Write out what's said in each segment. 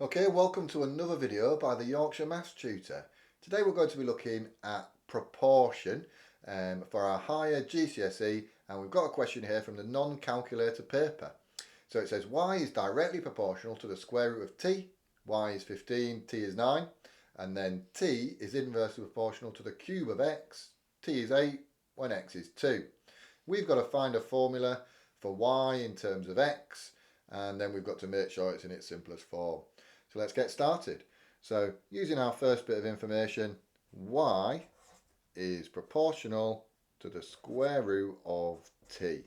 Okay, welcome to another video by the Yorkshire Maths Tutor. Today we're going to be looking at proportion for our higher GCSE, and we've got a question here from the non-calculator paper. So it says y is directly proportional to the square root of t, y is 15, t is 9, and then t is inversely proportional to the cube of x, t is 8 when x is 2. We've got to find a formula for y in terms of x, and then we've got to make sure it's in its simplest form. So let's get started. So using our first bit of information, y is proportional to the square root of t.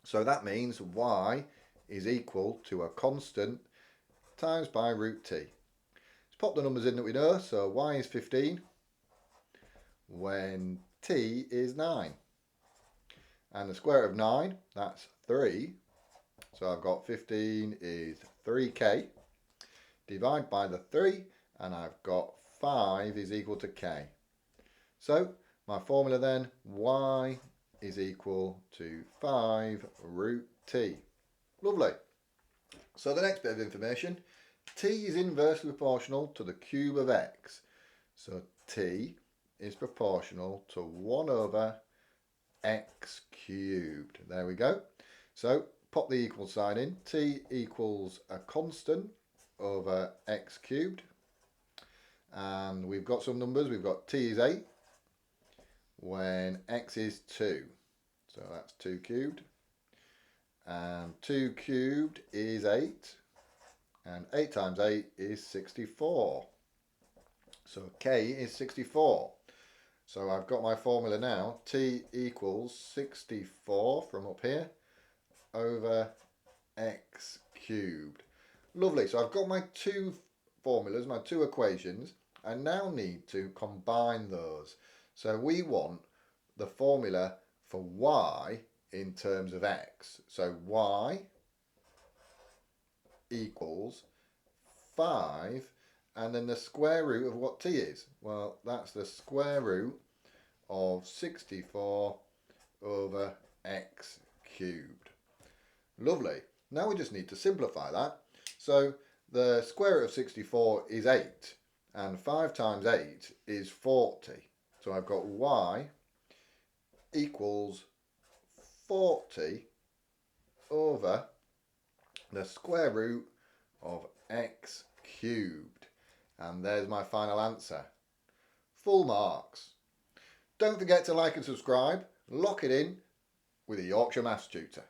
So that means y is equal to a constant times by root t. Let's pop the numbers in that we know. So y is 15 when t is 9. And the square root of 9, that's 3. So I've got 15 is 3k. Divide by the 3, and I've got 5 is equal to k. So my formula then, y is equal to 5 root t. Lovely. So the next bit of information, t is inversely proportional to the cube of x. So t is proportional to 1 over x cubed. There we go. So pop the equal sign in. T equals a constant over x cubed, and we've got some numbers. We've got t is 8 when x is 2, so that's 2 cubed, and 2 cubed is 8, and 8 times 8 is 64, so k is 64. So I've got my formula now. T equals 64 from up here over x cubed. Lovely, so I've got my two formulas, my two equations. I now need to combine those. So we want the formula for y in terms of x. So y equals 5, and then the square root of what t is. Well, that's the square root of 64 over x cubed. Lovely. Now we just need to simplify that. So the square root of 64 is 8, and 5 times 8 is 40. So I've got y equals 40 over the square root of x cubed. And there's my final answer. Full marks. Don't forget to like and subscribe. Lock it in with a Yorkshire Maths Tutor.